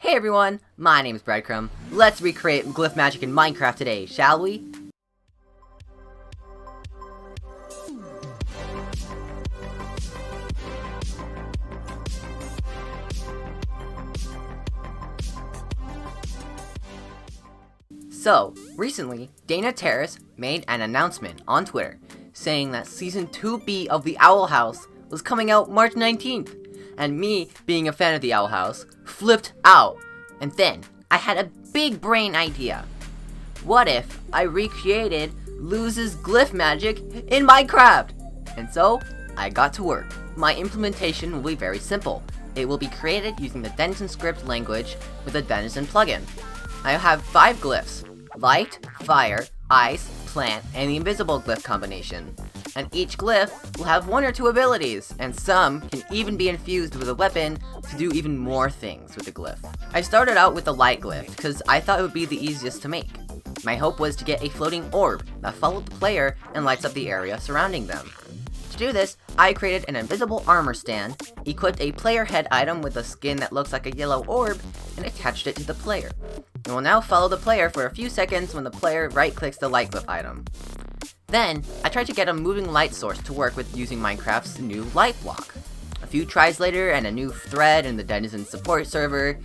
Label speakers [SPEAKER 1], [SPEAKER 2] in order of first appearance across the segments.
[SPEAKER 1] Hey everyone, my name is Breadcrumb. Let's recreate glyph magic in Minecraft today, shall we? So, recently, Dana Terrace made an announcement on Twitter saying that Season 2B of the Owl House was coming out March 19th. And me, being a fan of the Owl House, flipped out. And then, I had a big brain idea. What if I recreated Luz's glyph magic in Minecraft? And so, I got to work. My implementation will be very simple. It will be created using the Denizen script language with the Denizen plugin. I have 5 glyphs: light, fire, ice, plant, and the invisible glyph combination. And each glyph will have 1 or 2 abilities, and some can even be infused with a weapon to do even more things with the glyph. I started out with the light glyph because I thought it would be the easiest to make. My hope was to get a floating orb that followed the player and lights up the area surrounding them. To do this, I created an invisible armor stand, equipped a player head item with a skin that looks like a yellow orb, and attached it to the player. It will now follow the player for a few seconds when the player right-clicks the light glyph item. Then, I tried to get a moving light source to work with using Minecraft's new light block. A few tries later and a new thread in the Denizen support server,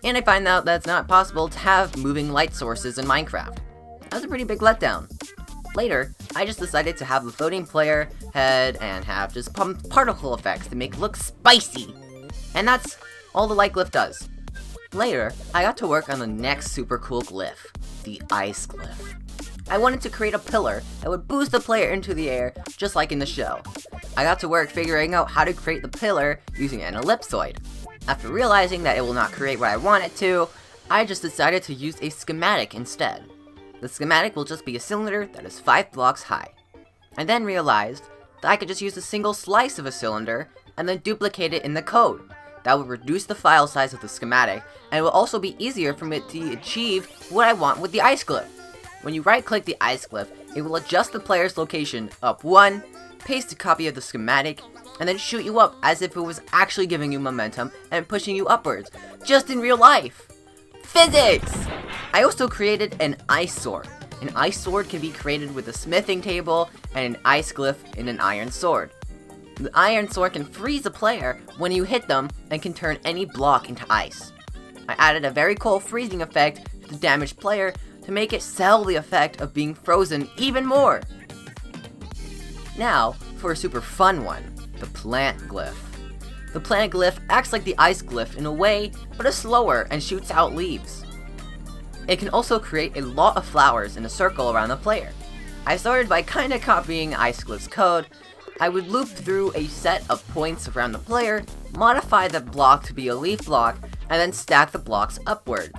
[SPEAKER 1] and I find out that it's not possible to have moving light sources in Minecraft. That was a pretty big letdown. Later, I just decided to have the floating player head and have just particle effects to make it look spicy. And that's all the light glyph does. Later, I got to work on the next super cool glyph, the ice glyph. I wanted to create a pillar that would boost the player into the air, just like in the show. I got to work figuring out how to create the pillar using an ellipsoid. After realizing that it will not create what I want it to, I just decided to use a schematic instead. The schematic will just be a cylinder that is 5 blocks high. I then realized that I could just use a single slice of a cylinder and then duplicate it in the code. That will reduce the file size of the schematic, and it will also be easier for me to achieve what I want with the ice glyph. When you right-click the ice glyph, it will adjust the player's location up 1, paste a copy of the schematic, and then shoot you up as if it was actually giving you momentum and pushing you upwards, just in real life. Physics! I also created an ice sword. An ice sword can be created with a smithing table and an ice glyph in an iron sword. The iron sword can freeze a player when you hit them and can turn any block into ice. I added a very cool freezing effect to the damaged player to make it sell the effect of being frozen even more. Now, for a super fun one, the plant glyph. The plant glyph acts like the ice glyph in a way, but is slower and shoots out leaves. It can also create a lot of flowers in a circle around the player. I started by kinda copying ice glyph's code. I would loop through a set of points around the player, modify the block to be a leaf block, and then stack the blocks upwards.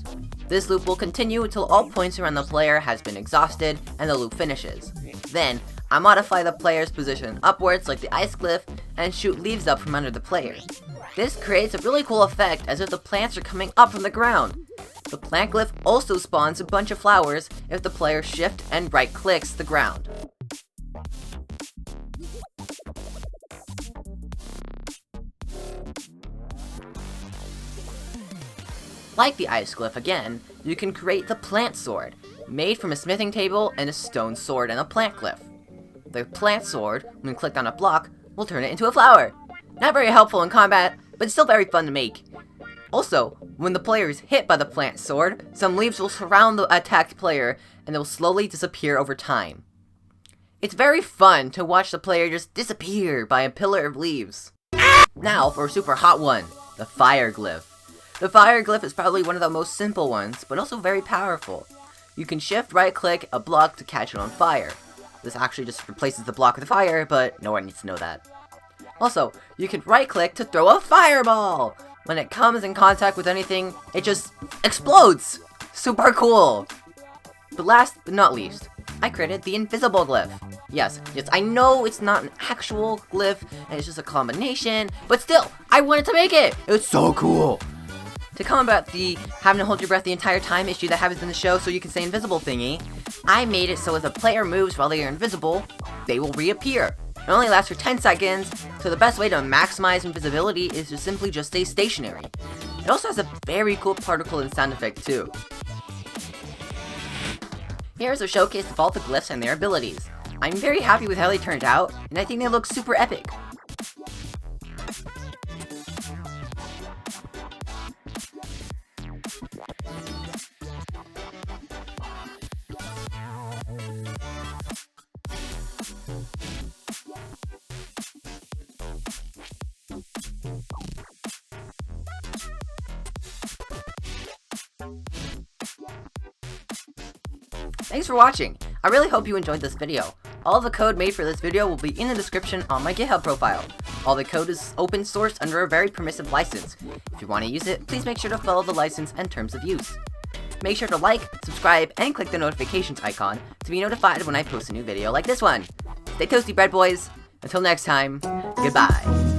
[SPEAKER 1] This loop will continue until all points around the player has been exhausted and the loop finishes. Then, I modify the player's position upwards like the ice glyph and shoot leaves up from under the player. This creates a really cool effect as if the plants are coming up from the ground. The plant glyph also spawns a bunch of flowers if the player shift and right clicks the ground. Like the ice glyph again, you can create the plant sword, made from a smithing table and a stone sword and a plant glyph. The plant sword, when clicked on a block, will turn it into a flower. Not very helpful in combat, but still very fun to make. Also, when the player is hit by the plant sword, some leaves will surround the attacked player and they will slowly disappear over time. It's very fun to watch the player just disappear by a pillar of leaves. Now for a super hot one, the fire glyph. The fire glyph is probably one of the most simple ones, but also very powerful. You can shift right-click a block to catch it on fire. This actually just replaces the block with fire, but no one needs to know that. Also, you can right-click to throw a fireball! When it comes in contact with anything, it just explodes! Super cool! But last but not least, I created the invisible glyph. Yes, I know it's not an actual glyph, and it's just a combination, but still, I wanted to make it! It's so cool! To combat the having to hold your breath the entire time issue that happens in the show so you can say invisible thingy, I made it so if a player moves while they are invisible, they will reappear. It only lasts for 10 seconds, so the best way to maximize invisibility is to simply just stay stationary. It also has a very cool particle and sound effect too. Here's a showcase of all the glyphs and their abilities. I'm very happy with how they turned out, and I think they look super epic. Thanks for watching. I really hope you enjoyed this video. All the code made for this video will be in the description on my GitHub profile. All the code is open source under a very permissive license. If you want to use it, please make sure to follow the license and terms of use. Make sure to like, subscribe, and click the notifications icon to be notified when I post a new video like this one. Stay toasty, bread boys. Until next time, goodbye.